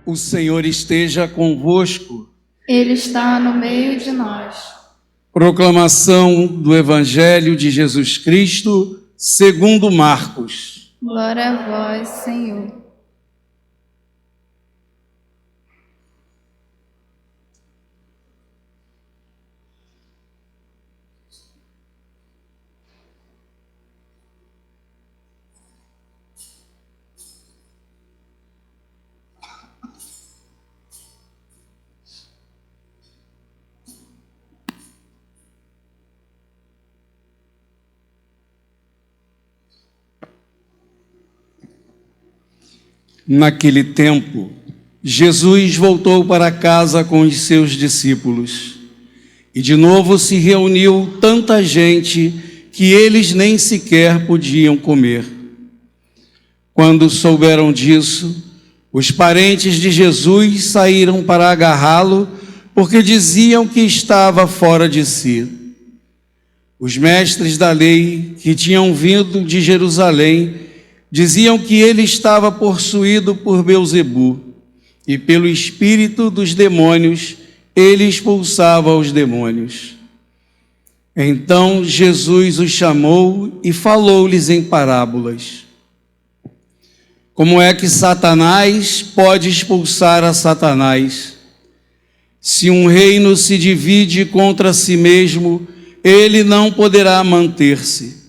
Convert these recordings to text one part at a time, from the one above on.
O Senhor esteja convosco. Ele está no meio de nós. Proclamação do Evangelho de Jesus Cristo, segundo Marcos. Glória a vós, Senhor. Naquele tempo, Jesus voltou para casa com os seus discípulos. E de novo se reuniu tanta gente que eles nem sequer podiam comer. Quando souberam disso, os parentes de Jesus saíram para agarrá-lo, porque diziam que estava fora de si. Os mestres da lei, que tinham vindo de Jerusalém, diziam que ele estava possuído por Beelzebu, e pelo espírito dos demônios ele expulsava os demônios. Então Jesus os chamou e falou-lhes em parábolas. Como é que Satanás pode expulsar a Satanás? Se um reino se divide contra si mesmo, ele não poderá manter-se.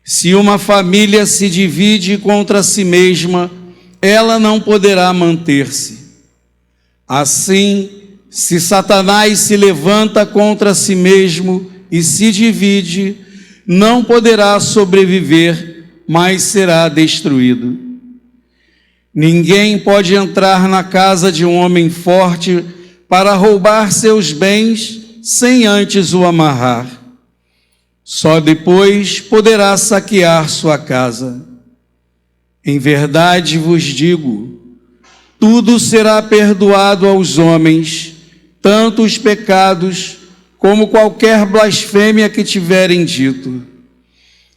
Se uma família se divide contra si mesma, ela não poderá manter-se. Assim, se Satanás se levanta contra si mesmo e se divide, não poderá sobreviver, mas será destruído. Ninguém pode entrar na casa de um homem forte para roubar seus bens sem antes o amarrar. Só depois poderá saquear sua casa. Em verdade vos digo, tudo será perdoado aos homens, tanto os pecados como qualquer blasfêmia que tiverem dito.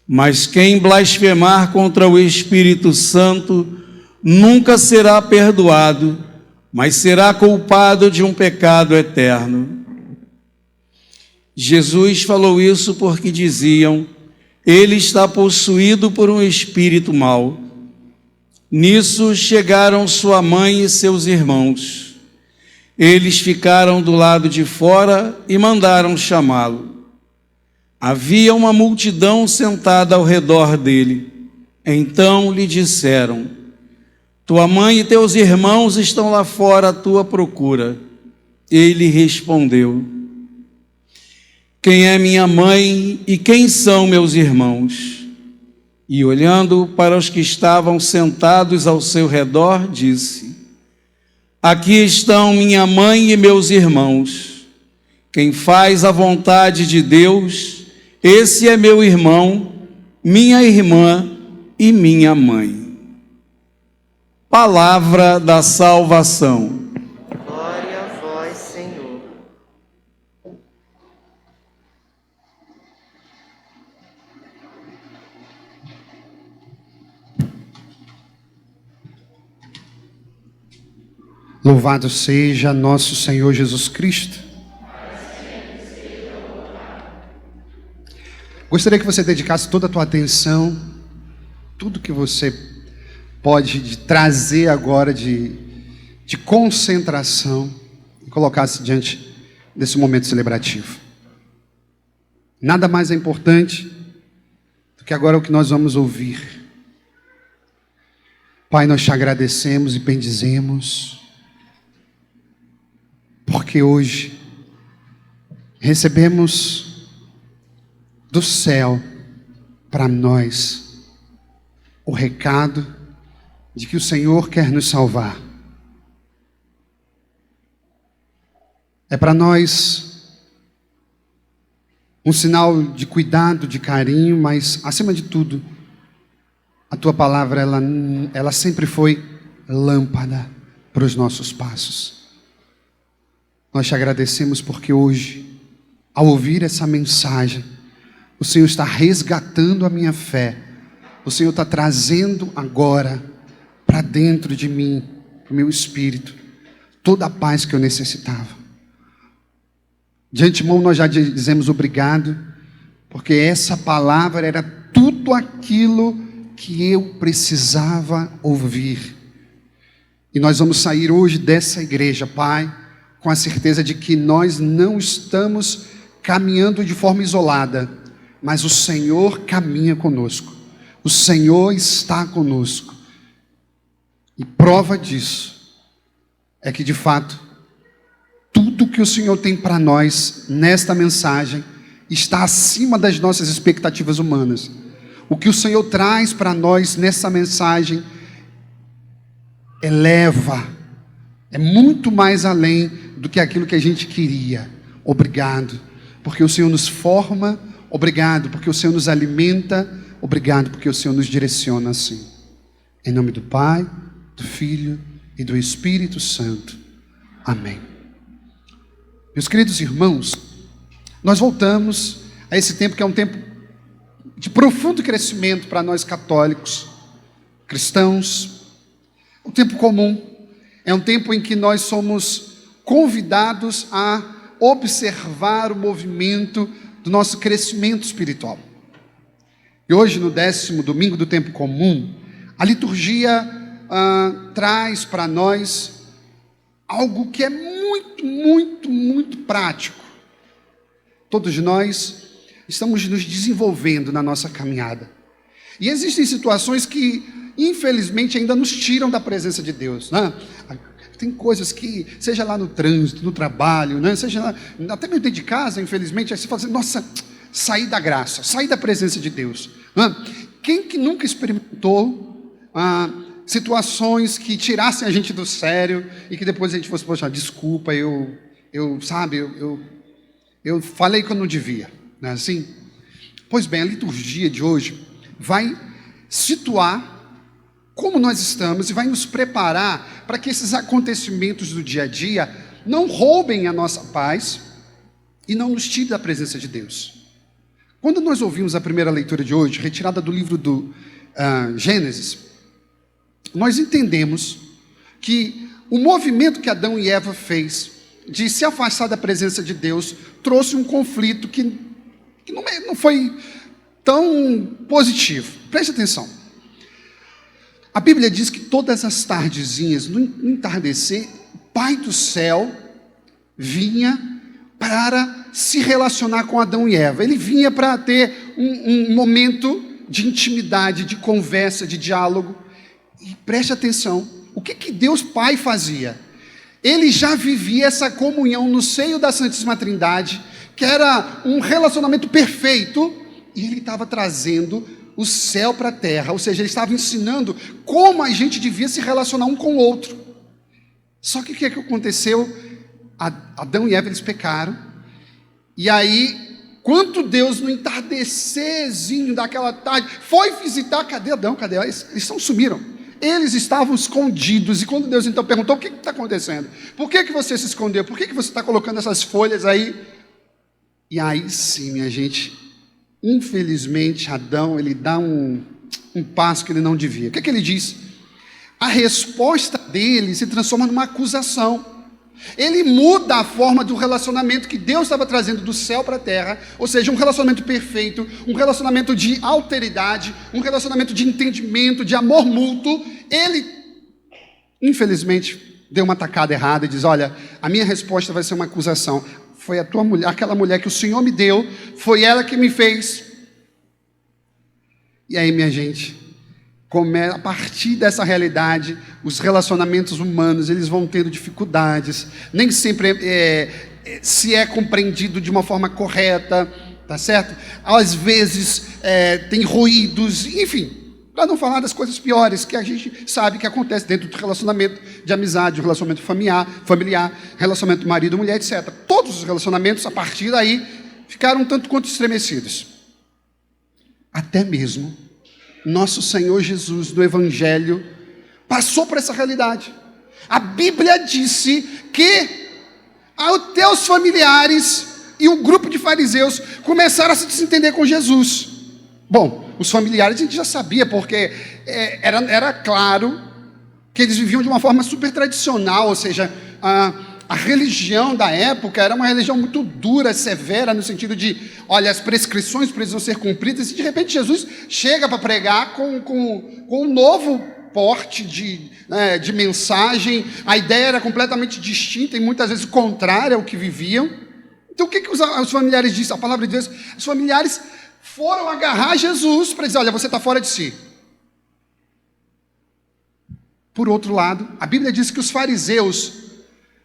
Mas quem blasfemar contra o Espírito Santo nunca será perdoado, mas será culpado de um pecado eterno. Jesus falou isso porque diziam: ele está possuído por um espírito mau. Nisso chegaram sua mãe e seus irmãos. Eles ficaram do lado de fora e mandaram chamá-lo. Havia uma multidão sentada ao redor dele. Então lhe disseram: tua mãe e teus irmãos estão lá fora à tua procura. Ele respondeu: quem é minha mãe e quem são meus irmãos? E olhando para os que estavam sentados ao seu redor, disse: aqui estão minha mãe e meus irmãos. Quem faz a vontade de Deus, esse é meu irmão, minha irmã e minha mãe. Palavra da salvação. Glória a vós, Senhor. Louvado seja nosso Senhor Jesus Cristo. Gostaria que você dedicasse toda a tua atenção, tudo que você pode trazer agora de concentração, e colocasse diante desse momento celebrativo. Nada mais é importante do que agora o que nós vamos ouvir. Pai, nós te agradecemos e bendizemos, porque hoje recebemos do céu para nós o recado de que o Senhor quer nos salvar. É para nós um sinal de cuidado, de carinho, mas acima de tudo, a tua palavra ela sempre foi lâmpada para os nossos passos. Nós te agradecemos porque hoje, ao ouvir essa mensagem, o Senhor está resgatando a minha fé. O Senhor está trazendo agora para dentro de mim para o meu espírito toda a paz que eu necessitava. De antemão nós já dizemos obrigado, porque essa palavra era tudo aquilo que eu precisava ouvir. E nós vamos sair hoje dessa igreja, Pai, com a certeza de que nós não estamos caminhando de forma isolada, mas o Senhor caminha conosco. O Senhor está conosco. E prova disso é que, de fato, tudo que o Senhor tem para nós nesta mensagem está acima das nossas expectativas humanas. O que o Senhor traz para nós nessa mensagem eleva, é muito mais além do que aquilo que a gente queria. Obrigado, porque o Senhor nos forma. Obrigado, porque o Senhor nos alimenta. Obrigado, porque o Senhor nos direciona assim. Em nome do Pai, do Filho e do Espírito Santo. Amém. Meus queridos irmãos, nós voltamos a esse tempo que é um tempo de profundo crescimento para nós católicos, cristãos. Um tempo comum, é um tempo em que nós somos convidados a observar o movimento do nosso crescimento espiritual. E hoje, no 10º domingo do tempo comum, a liturgia traz para nós algo que é muito prático. Todos nós estamos nos desenvolvendo na nossa caminhada. E existem situações que, infelizmente, ainda nos tiram da presença de Deus, né? Tem coisas que, seja lá no trânsito, no trabalho, né? Seja lá, até mesmo dentro de casa, infelizmente, aí você fala assim, nossa, saí da graça, saí da presença de Deus. Né? Quem que nunca experimentou situações que tirassem a gente do sério e que depois a gente fosse, poxa, desculpa, eu falei que eu não devia, não é assim? Pois bem, a liturgia de hoje vai situar como nós estamos e vai nos preparar para que esses acontecimentos do dia a dia não roubem a nossa paz e não nos tirem da presença de Deus. Quando nós ouvimos a primeira leitura de hoje, retirada do livro do Gênesis, nós entendemos que o movimento que Adão e Eva fez de se afastar da presença de Deus trouxe um conflito que não foi tão positivo. Preste atenção. A Bíblia diz que todas as tardezinhas, no entardecer, o Pai do céu vinha para se relacionar com Adão e Eva. Ele vinha para ter um momento de intimidade, de conversa, de diálogo. E preste atenção, o que Deus Pai fazia? Ele já vivia essa comunhão no seio da Santíssima Trindade, que era um relacionamento perfeito, e ele estava trazendo o céu para a terra, ou seja, ele estava ensinando como a gente devia se relacionar um com o outro. Só que o que aconteceu? Adão e Eva, eles pecaram, e aí, quando Deus, no entardecerzinho daquela tarde, foi visitar, cadê Adão, cadê? Eles sumiram, eles estavam escondidos, e quando Deus então perguntou, o que está acontecendo? Por que você se escondeu? Por que você está colocando essas folhas aí? E aí sim, minha gente, infelizmente, Adão, ele dá um passo que ele não devia. O que ele diz? A resposta dele se transforma numa acusação. Ele muda a forma do relacionamento que Deus estava trazendo do céu para a terra, ou seja, um relacionamento perfeito, um relacionamento de alteridade, um relacionamento de entendimento, de amor mútuo. Ele, infelizmente, deu uma tacada errada e diz, olha, a minha resposta vai ser uma acusação. Foi a tua mulher, aquela mulher que o Senhor me deu, foi ela que me fez. E aí, minha gente, a partir dessa realidade, os relacionamentos humanos, eles vão tendo dificuldades, nem sempre se é compreendido de uma forma correta, tá certo? Às vezes tem ruídos, enfim, para não falar das coisas piores que a gente sabe que acontece dentro do relacionamento de amizade, relacionamento familiar, relacionamento marido-mulher, etc. Todos os relacionamentos, a partir daí, ficaram um tanto quanto estremecidos. Até mesmo nosso Senhor Jesus, no Evangelho, passou por essa realidade. A Bíblia disse que os teus familiares e o grupo de fariseus começaram a se desentender com Jesus. Bom, os familiares a gente já sabia, porque era claro que eles viviam de uma forma super tradicional, ou seja, a religião da época era uma religião muito dura, severa, no sentido de, olha, as prescrições precisam ser cumpridas, e de repente Jesus chega para pregar com um novo porte de mensagem. A ideia era completamente distinta e muitas vezes contrária ao que viviam. Então o que os familiares dizem? A palavra de Deus, os familiares foram agarrar Jesus para dizer, olha, você está fora de si. Por outro lado, a Bíblia diz que os fariseus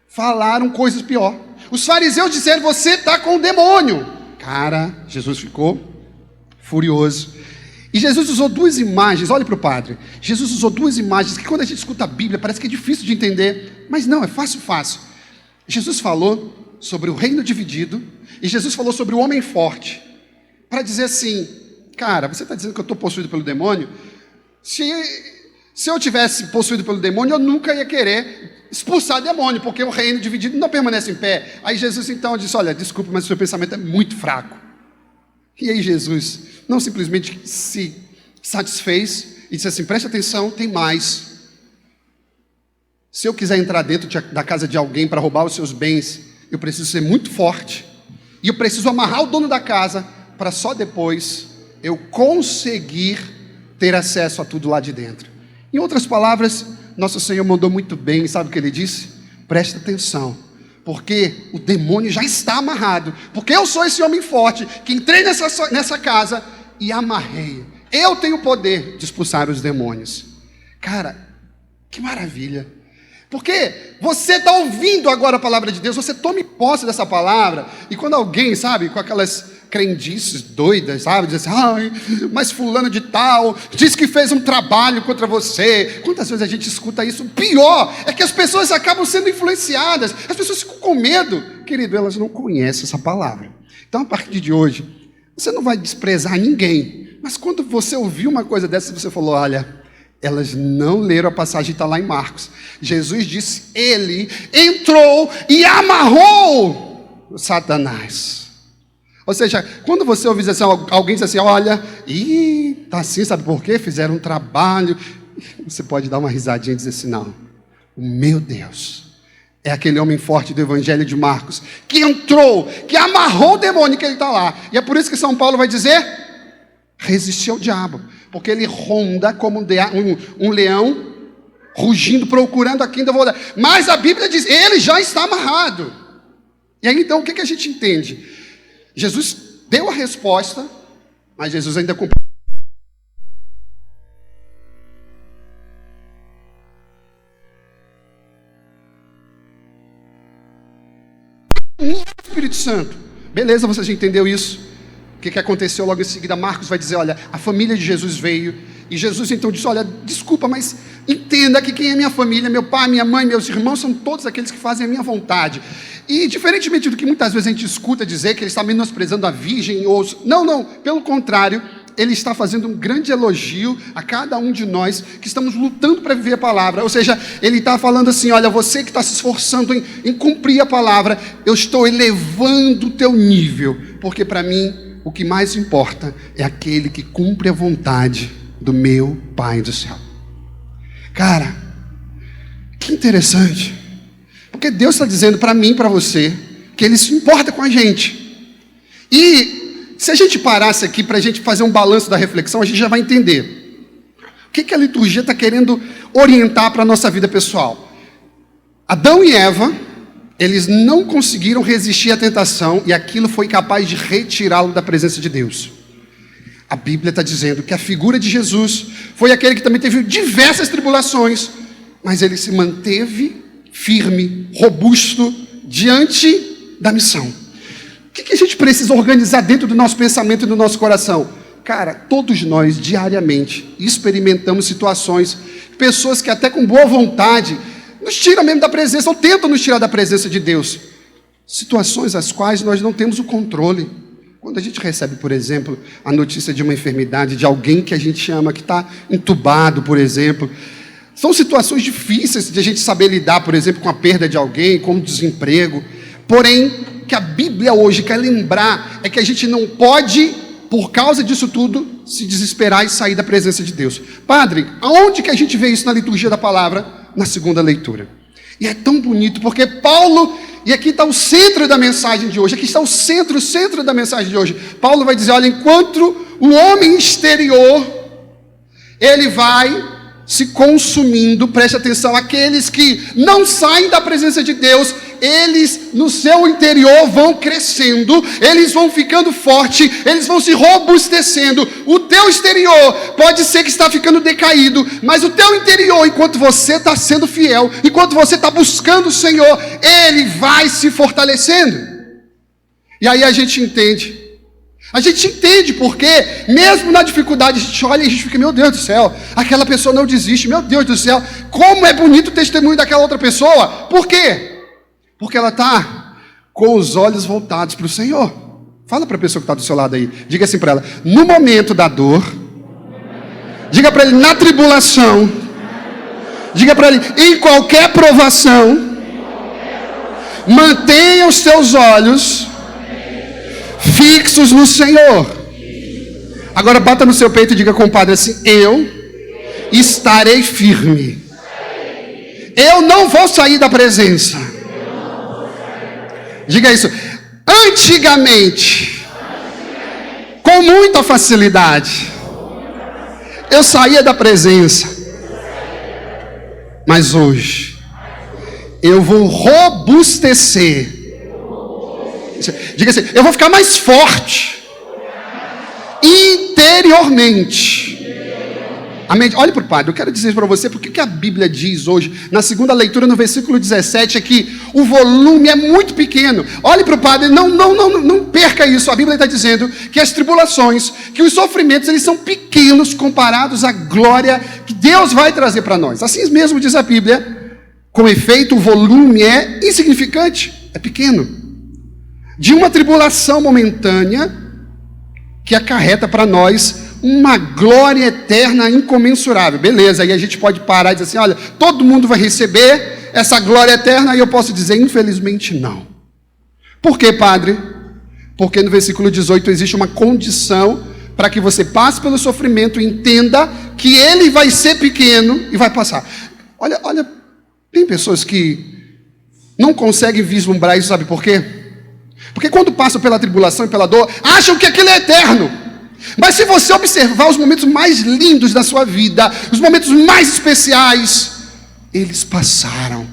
falaram coisas pior. Os fariseus disseram, você está com o demônio. Cara, Jesus ficou furioso. E Jesus usou duas imagens, olhe para o padre. Jesus usou duas imagens que quando a gente escuta a Bíblia parece que é difícil de entender. Mas não, é fácil. Jesus falou sobre o reino dividido e Jesus falou sobre o homem forte. Para dizer assim, cara, você está dizendo que eu estou possuído pelo demônio? Se eu tivesse possuído pelo demônio, eu nunca ia querer expulsar demônio, porque o reino dividido não permanece em pé. Aí Jesus então disse, olha, desculpa, mas o seu pensamento é muito fraco. E aí Jesus não simplesmente se satisfez e disse assim, preste atenção, tem mais. Se eu quiser entrar dentro da casa de alguém para roubar os seus bens, eu preciso ser muito forte. E eu preciso amarrar o dono da casa para só depois eu conseguir ter acesso a tudo lá de dentro. Em outras palavras, nosso Senhor mandou muito bem, sabe o que Ele disse? Presta atenção, porque o demônio já está amarrado, porque eu sou esse homem forte, que entrei nessa casa e amarrei. Eu tenho o poder de expulsar os demônios. Cara, que maravilha. Porque você está ouvindo agora a palavra de Deus, você tome posse dessa palavra, e quando alguém, sabe, com aquelas crendices doidas, sabe, diz assim, ai, mas fulano de tal diz que fez um trabalho contra você. Quantas vezes a gente escuta isso? O pior é que as pessoas acabam sendo influenciadas, as pessoas ficam com medo. Querido, elas não conhecem essa palavra. Então, a partir de hoje, você não vai desprezar ninguém, mas quando você ouviu uma coisa dessa, você falou, olha, elas não leram a passagem, está lá em Marcos. Jesus disse, ele entrou e amarrou o Satanás. Ou seja, quando você ouvir assim, alguém diz assim, olha, tá assim, sabe por quê? Fizeram um trabalho. Você pode dar uma risadinha e dizer assim, não, o meu Deus é aquele homem forte do Evangelho de Marcos, que entrou, que amarrou o demônio, que ele está lá. E é por isso que São Paulo vai dizer, resistir ao diabo, porque ele ronda como um leão, rugindo, procurando a quem devorar. Mas a Bíblia diz, ele já está amarrado. E aí então, o que a gente entende? Jesus deu a resposta, mas Jesus ainda cumpriu. Espírito Santo. Beleza, você já entendeu isso? O que aconteceu logo em seguida? Marcos vai dizer, olha, a família de Jesus veio, e Jesus então disse, olha, desculpa, mas entenda que quem é minha família, meu pai, minha mãe, meus irmãos, são todos aqueles que fazem a minha vontade. E diferentemente do que muitas vezes a gente escuta dizer que ele está menosprezando a virgem, ou... Não, pelo contrário, ele está fazendo um grande elogio a cada um de nós que estamos lutando para viver a palavra. Ou seja, ele está falando assim, olha, você que está se esforçando em cumprir a palavra, eu estou elevando o teu nível, porque para mim, o que mais importa é aquele que cumpre a vontade do meu Pai do céu. Cara, que interessante. Porque Deus está dizendo para mim e para você que Ele se importa com a gente. E se a gente parasse aqui para a gente fazer um balanço da reflexão, a gente já vai entender o que a liturgia está querendo orientar para a nossa vida pessoal. Adão e Eva, eles não conseguiram resistir à tentação e aquilo foi capaz de retirá-lo da presença de Deus. A Bíblia está dizendo que a figura de Jesus foi aquele que também teve diversas tribulações, mas ele se manteve firme, robusto, diante da missão. O que a gente precisa organizar dentro do nosso pensamento e do nosso coração? Cara, todos nós, diariamente, experimentamos situações, pessoas que até com boa vontade nos tiram mesmo da presença, ou tentam nos tirar da presença de Deus. Situações às quais nós não temos o controle. Quando a gente recebe, por exemplo, a notícia de uma enfermidade, de alguém que a gente ama, que está entubado, por exemplo, são situações difíceis de a gente saber lidar, por exemplo, com a perda de alguém, com o desemprego. Porém, o que a Bíblia hoje quer lembrar é que a gente não pode, por causa disso tudo, se desesperar e sair da presença de Deus. Padre, aonde que a gente vê isso na liturgia da palavra? na segunda leitura. E é tão bonito, porque Paulo, e aqui está o centro da mensagem de hoje, aqui está o centro da mensagem de hoje. Paulo vai dizer, olha, enquanto o homem exterior, ele vai se consumindo, preste atenção, aqueles que não saem da presença de Deus, eles no seu interior vão crescendo, eles vão ficando fortes, eles vão se robustecendo. O teu exterior pode ser que está ficando decaído, mas o teu interior, enquanto você está sendo fiel, enquanto você está buscando o Senhor, ele vai se fortalecendo. E aí a gente entende porque, mesmo na dificuldade, a gente olha e a gente fica, meu Deus do céu, aquela pessoa não desiste, meu Deus do céu, como é bonito o testemunho daquela outra pessoa. Por quê? Porque ela está com os olhos voltados para o Senhor. Fala para a pessoa que está do seu lado aí, diga assim para ela, no momento da dor, diga para ele, na tribulação, diga para ele, em qualquer provação, mantenha os seus olhos fixos no Senhor. Agora bata no seu peito e diga, compadre, assim, eu estarei firme. Eu não vou sair da presença. Diga isso. Antigamente, com muita facilidade, eu saía da presença. Mas hoje, eu vou robustecer. Diga assim, eu vou ficar mais forte interiormente. Amém? Olhe para o Padre, eu quero dizer para você porque que a Bíblia diz hoje, na segunda leitura, no versículo 17, é que o volume é muito pequeno. Olhe para o Padre, não perca isso. A Bíblia está dizendo que as tribulações, que os sofrimentos, eles são pequenos comparados à glória que Deus vai trazer para nós. Assim mesmo diz a Bíblia, com efeito, o volume é insignificante, é pequeno. De uma tribulação momentânea que acarreta para nós uma glória eterna incomensurável. Beleza, aí a gente pode parar e dizer assim, olha, todo mundo vai receber essa glória eterna, e eu posso dizer, infelizmente não. Por quê, Padre? Porque no versículo 18 existe uma condição para que você passe pelo sofrimento e entenda que ele vai ser pequeno e vai passar. Olha, tem pessoas que não conseguem vislumbrar isso, sabe por quê? Porque quando passam pela tribulação e pela dor, acham que aquilo é eterno. Mas se você observar os momentos mais lindos da sua vida, os momentos mais especiais, eles passaram.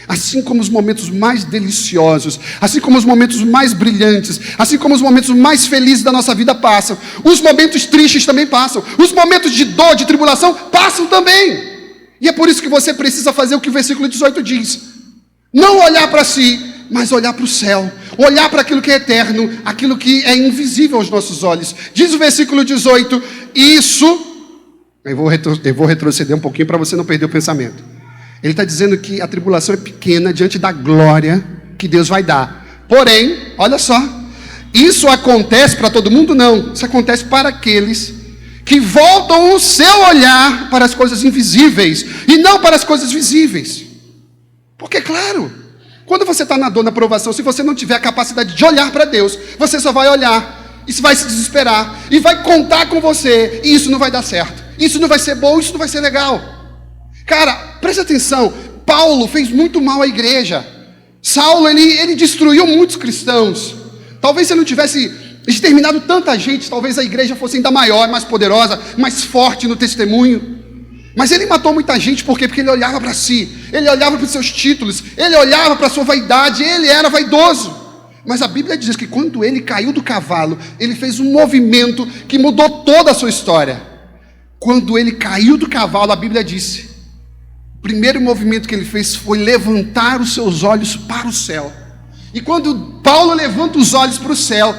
Assim como os momentos mais deliciosos, assim como os momentos mais brilhantes, assim como os momentos mais felizes da nossa vida passam, os momentos tristes também passam, os momentos de dor, de tribulação, passam também. E é por isso que você precisa fazer o que o versículo 18 diz. Não olhar para si, mas olhar para o céu, olhar para aquilo que é eterno, aquilo que é invisível aos nossos olhos. Diz o versículo 18, eu vou retroceder um pouquinho para você não perder o pensamento. Ele está dizendo que a tribulação é pequena diante da glória que Deus vai dar. Porém, olha só, isso acontece para todo mundo? Não, isso acontece para aqueles que voltam o seu olhar para as coisas invisíveis e não para as coisas visíveis. Porque, claro, quando você está na dor, na provação, se você não tiver a capacidade de olhar para Deus, você só vai olhar, e vai se desesperar, e vai contar com você, e isso não vai dar certo, isso não vai ser bom, isso não vai ser legal. Cara, preste atenção, Paulo fez muito mal à igreja. Saulo, ele destruiu muitos cristãos. Talvez se ele não tivesse exterminado tanta gente, talvez a igreja fosse ainda maior, mais poderosa, mais forte no testemunho. Mas ele matou muita gente, por quê? Porque ele olhava para si, ele olhava para os seus títulos, ele olhava para a sua vaidade, ele era vaidoso. Mas a Bíblia diz que quando ele caiu do cavalo, ele fez um movimento que mudou toda a sua história. Quando ele caiu do cavalo, a Bíblia disse, o primeiro movimento que ele fez foi levantar os seus olhos para o céu. E quando Paulo levanta os olhos para o céu,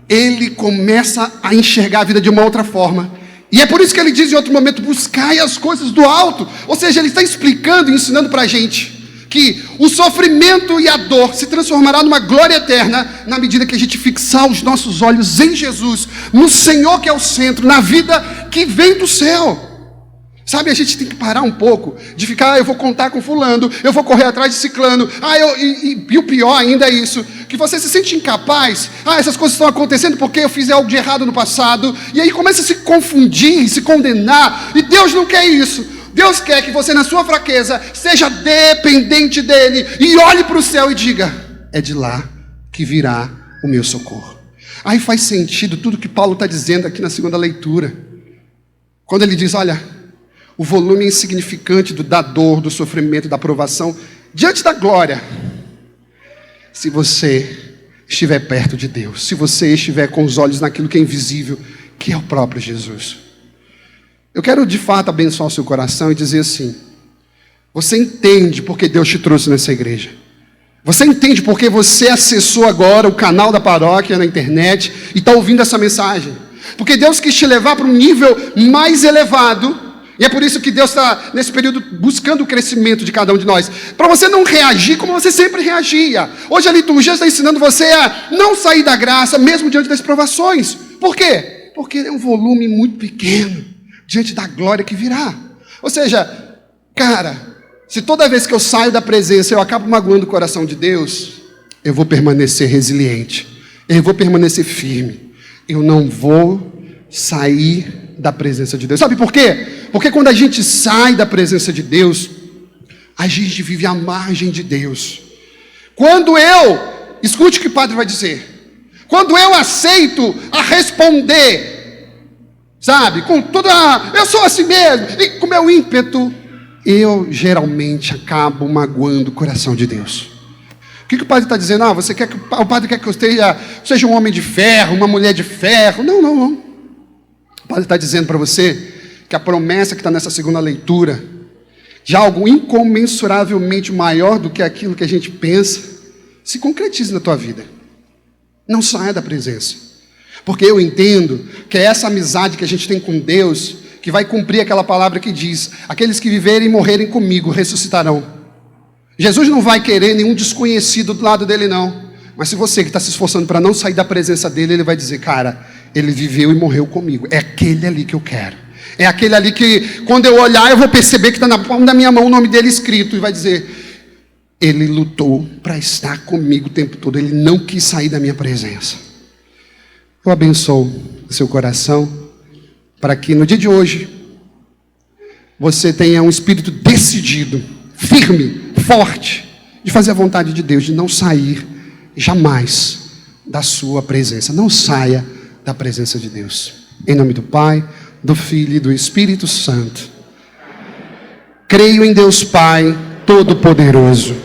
ele começa a enxergar a vida de uma outra forma. E é por isso que ele diz em outro momento, buscai as coisas do alto. Ou seja, ele está explicando e ensinando para a gente que o sofrimento e a dor se transformará numa glória eterna na medida que a gente fixar os nossos olhos em Jesus, no Senhor que é o centro, na vida que vem do céu. Sabe, a gente tem que parar um pouco de ficar, eu vou contar com fulano, eu vou correr atrás de ciclano, e o pior ainda é isso, que você se sente incapaz, essas coisas estão acontecendo porque eu fiz algo de errado no passado, e aí começa a se confundir, se condenar, e Deus não quer isso. Deus quer que você, na sua fraqueza, seja dependente dele e olhe para o céu e diga: é de lá que virá o meu socorro. Aí faz sentido tudo que Paulo está dizendo aqui na segunda leitura. Quando ele diz: olha, o volume insignificante da dor, do sofrimento, da provação, diante da glória. Se você estiver perto de Deus, se você estiver com os olhos naquilo que é invisível, que é o próprio Jesus. Eu quero de fato abençoar o seu coração e dizer assim: você entende porque Deus te trouxe nessa igreja. Você entende porque você acessou agora o canal da paróquia na internet e está ouvindo essa mensagem. Porque Deus quis te levar para um nível mais elevado. E é por isso que Deus está nesse período buscando o crescimento de cada um de nós. Para você não reagir como você sempre reagia. Hoje a liturgia está ensinando você a não sair da graça, mesmo diante das provações. Por quê? Porque é um volume muito pequeno diante da glória que virá. Ou seja, cara, se toda vez que eu saio da presença eu acabo magoando o coração de Deus, eu vou permanecer resiliente, eu vou permanecer firme, eu não vou sair da presença de Deus. Sabe por quê? Porque quando a gente sai da presença de Deus, a gente vive à margem de Deus. Quando eu, escute o que o padre vai dizer, quando eu aceito a responder, sabe, com toda, eu sou assim mesmo, e com meu ímpeto, eu geralmente acabo magoando o coração de Deus. O que o padre está dizendo? Você quer que o padre quer que eu seja um homem de ferro, uma mulher de ferro? Não. O padre está dizendo para você que a promessa que está nessa segunda leitura, de algo incomensuravelmente maior do que aquilo que a gente pensa, se concretize na tua vida. Não saia da presença. Porque eu entendo que é essa amizade que a gente tem com Deus que vai cumprir aquela palavra que diz: aqueles que viverem e morrerem comigo ressuscitarão. Jesus não vai querer nenhum desconhecido do lado dele, não. Mas se você que está se esforçando para não sair da presença dele, ele vai dizer: cara, ele viveu e morreu comigo. É aquele ali que eu quero. É aquele ali que, quando eu olhar, eu vou perceber que está na palma da minha mão o nome dele escrito. E vai dizer: ele lutou para estar comigo o tempo todo. Ele não quis sair da minha presença. Eu abençoo o seu coração, para que no dia de hoje, você tenha um espírito decidido, firme, forte, de fazer a vontade de Deus, de não sair jamais da sua presença. Não saia da presença de Deus. Em nome do Pai, do Filho e do Espírito Santo. Creio em Deus Pai Todo-Poderoso,